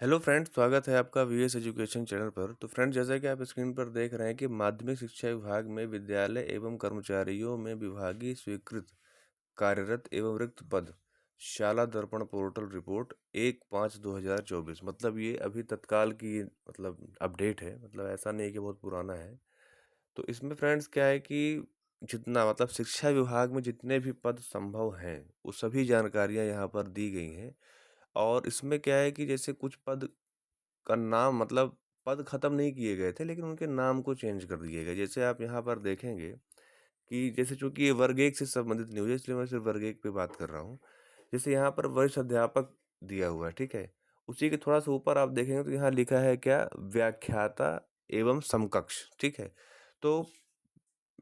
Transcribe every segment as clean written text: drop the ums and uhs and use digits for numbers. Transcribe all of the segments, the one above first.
Hello friends, स्वागत है आपका वीएस एजुकेशन चैनल पर। तो फ्रेंड्स, जैसा कि आप स्क्रीन पर देख रहे हैं कि माध्यमिक शिक्षा विभाग में विद्यालय एवं कर्मचारियों में विभागीय स्वीकृत कार्यरत एवं रिक्त पद शाला दर्पण पोर्टल रिपोर्ट 1/5/2024, मतलब ये अभी तत्काल की मतलब अपडेट है। मतलब ऐसा नहीं है कि बहुत पुराना है। तो इसमें फ्रेंड्स क्या है कि जितना मतलब शिक्षा विभाग में जितने भी पद संभव हैं वो सभी जानकारियां यहाँ पर दी गई हैं। और इसमें क्या है कि जैसे कुछ पद का नाम मतलब पद खत्म नहीं किए गए थे, लेकिन उनके नाम को चेंज कर दिए गए। जैसे आप यहाँ पर देखेंगे कि जैसे चूंकि ये वर्ग 1 से संबंधित न्यूज़ है, इसलिए मैं सिर्फ वर्ग 1 पे बात कर रहा हूँ। जैसे यहाँ पर वरिष्ठ अध्यापक दिया हुआ है, ठीक है? उसी के थोड़ा सा ऊपर आप देखेंगे तो यहाँ लिखा है क्या, व्याख्याता एवं समकक्ष, ठीक है? तो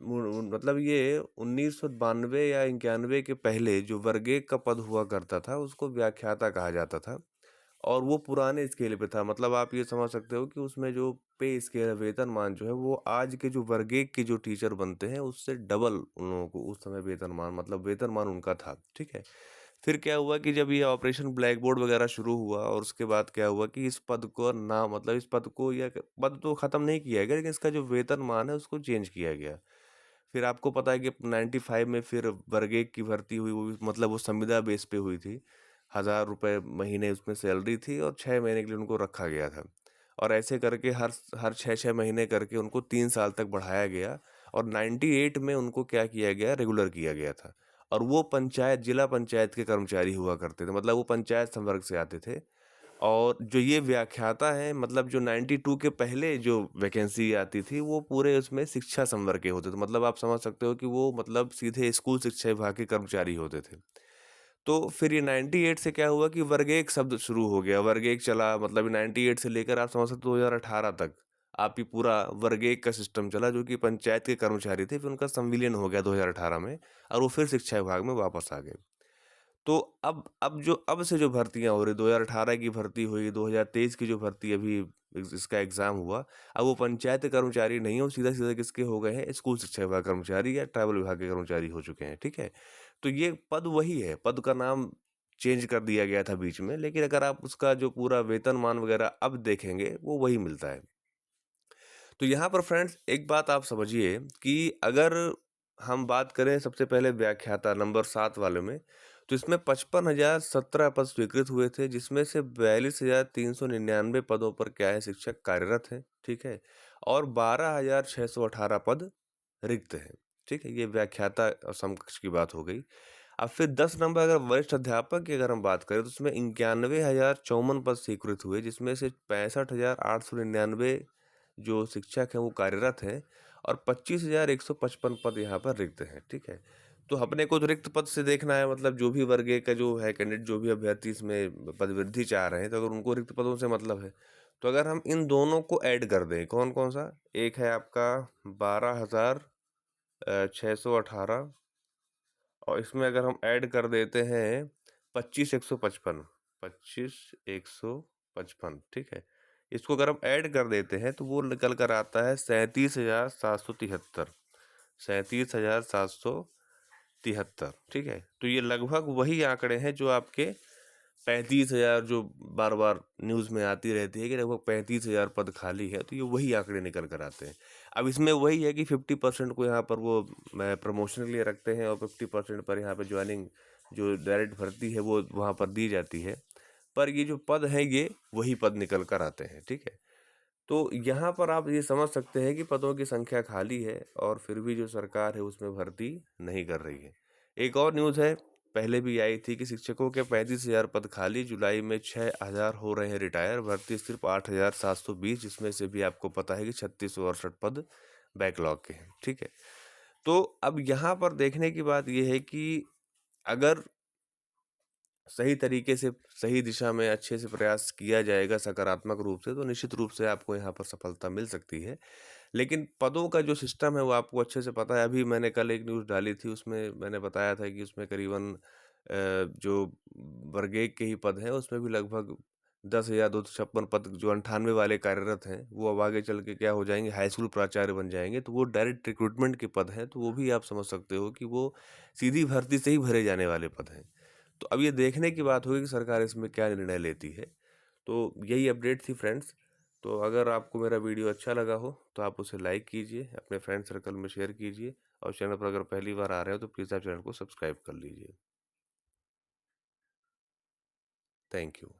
मतलब ये 1992 या 91 के पहले जो वर्ग 1 का पद हुआ करता था उसको व्याख्याता कहा जाता था। और वो पुराने स्केल पे था। मतलब आप ये समझ सकते हो कि उसमें जो पे स्केल है, वेतनमान जो है वो आज के जो वर्ग 1 के जो टीचर बनते हैं उससे डबल उन लोगों को उस समय वेतनमान मतलब वेतनमान उनका था, ठीक है? फिर क्या हुआ कि जब ये ऑपरेशन ब्लैक बोर्ड वगैरह शुरू हुआ और उसके बाद क्या हुआ कि इस पद को ना मतलब इस पद को या पद तो खत्म नहीं किया गया, लेकिन इसका जो वेतनमान है उसको चेंज किया गया। फिर आपको पता है कि 95 में फिर वर्ग 1 की भर्ती हुई, वो भी मतलब वो संविदा बेस पे हुई थी। 1000 रुपये महीने उसमें सैलरी थी और 6 महीने के लिए उनको रखा गया था। और ऐसे करके हर हर 6-6 महीने करके उनको 3 साल तक बढ़ाया गया। और 98 में उनको क्या किया गया, रेगुलर किया गया था। और वो पंचायत जिला पंचायत के कर्मचारी हुआ करते थे, मतलब वो पंचायत संवर्ग से आते थे। और जो ये व्याख्याता है मतलब जो 92 के पहले जो वैकेंसी आती थी वो पूरे उसमें शिक्षा संवर्ग के होते थे। मतलब आप समझ सकते हो कि वो मतलब सीधे स्कूल शिक्षा विभाग के कर्मचारी होते थे। तो फिर ये 98 से क्या हुआ कि वर्ग 1 शब्द शुरू हो गया, वर्ग 1 चला। मतलब 98 से लेकर आप समझ सकते हो 2018 तक आप ये पूरा वर्ग 1 का सिस्टम चला, जो कि पंचायत के कर्मचारी थे। फिर उनका संविलियन हो गया 2018 में और वो फिर शिक्षा विभाग में वापस आ गए। तो अब से जो भर्तियां हो रही, 2018 की भर्ती हुई, 2023 की जो भर्ती अभी इसका एग्जाम हुआ, अब वो पंचायत कर्मचारी नहीं हो, सीधा सीधा किसके हो गए हैं, स्कूल शिक्षा विभाग कर्मचारी या ट्राइबल विभाग के कर्मचारी हो चुके हैं, ठीक है? तो ये पद वही है, पद का नाम चेंज कर दिया गया था बीच में, लेकिन अगर आप उसका जो पूरा वेतनमान वगैरह अब देखेंगे वो वही मिलता है। तो यहाँ पर फ्रेंड्स एक बात आप समझिए कि अगर हम बात करें सबसे पहले व्याख्याता नंबर 7 वाले में, तो इसमें 55,017 पद स्वीकृत हुए थे, जिसमें से 42,399 पदों पर क्या है, शिक्षक कार्यरत हैं, ठीक है? और 12,618 पद रिक्त हैं, ठीक है? ये व्याख्याता और समकक्ष की बात हो गई। अब फिर 10 नंबर अगर वरिष्ठ अध्यापक की अगर हम बात करें तो उसमें 91,054 पद स्वीकृत हुए, जिसमें से 65,899 जो शिक्षक हैं वो कार्यरत हैं और 25,155 पद यहाँ पर रिक्त हैं, ठीक है? तो अपने को तो रिक्त पद से देखना है, मतलब जो भी वर्ग ए का जो है कैंडिडेट, जो भी अभ्यर्थी इसमें पद वृद्धि चाह रहे हैं, तो अगर उनको रिक्त पदों से मतलब है, तो अगर हम इन दोनों को ऐड कर दें, कौन कौन सा, एक है आपका 12,618 और इसमें अगर हम ऐड कर देते हैं 25,155, 25,155, ठीक है? इसको अगर हम ऐड कर देते हैं तो वो निकल कर आता है 37,773, 37,773, ठीक है? तो ये लगभग वही आंकड़े हैं जो आपके 35,000 जो बार बार न्यूज़ में आती रहती है कि लगभग 35,000 पद खाली है, तो ये वही आंकड़े निकल कर आते हैं। अब इसमें वही है कि 50% को यहाँ पर वो प्रमोशन के लिए रखते हैं और 50% पर यहाँ पे ज्वाइनिंग जो डायरेक्ट भर्ती है वो वहाँ पर दी जाती है। पर ये जो पद हैं ये वही पद निकल कर आते हैं, ठीक है? तो यहाँ पर आप ये समझ सकते हैं कि पदों की संख्या खाली है और फिर भी जो सरकार है उसमें भर्ती नहीं कर रही है। एक और न्यूज़ है, पहले भी आई थी कि शिक्षकों के 35,000 पद खाली, जुलाई में 6,000 हो रहे हैं रिटायर, भर्ती सिर्फ 8,720, जिसमें से भी आपको पता है कि 3668 पद बैकलॉग के हैं, ठीक है? तो अब यहाँ पर देखने की बात यह है कि अगर सही तरीके से, सही दिशा में अच्छे से प्रयास किया जाएगा सकारात्मक रूप से, तो निश्चित रूप से आपको यहाँ पर सफलता मिल सकती है। लेकिन पदों का जो सिस्टम है वो आपको अच्छे से पता है। अभी मैंने कल एक न्यूज़ डाली थी, उसमें मैंने बताया था कि उसमें करीबन जो वर्ग 1 के ही पद हैं उसमें भी लगभग 10,256 पद जो 98 वाले कार्यरत हैं, वो अब आगे चल के क्या हो जाएंगे, हाई स्कूल प्राचार्य बन जाएंगे। तो वो डायरेक्ट रिक्रूटमेंट के पद हैं, तो वो भी आप समझ सकते हो कि वो सीधी भर्ती से ही भरे जाने वाले पद हैं। तो अब ये देखने की बात होगी कि सरकार इसमें क्या निर्णय लेती है। तो यही अपडेट थी फ्रेंड्स। तो अगर आपको मेरा वीडियो अच्छा लगा हो तो आप उसे लाइक कीजिए, अपने फ्रेंड सर्कल में शेयर कीजिए, और चैनल पर अगर पहली बार आ रहे हो तो प्लीज़ आप चैनल को सब्सक्राइब कर लीजिए। Thank you.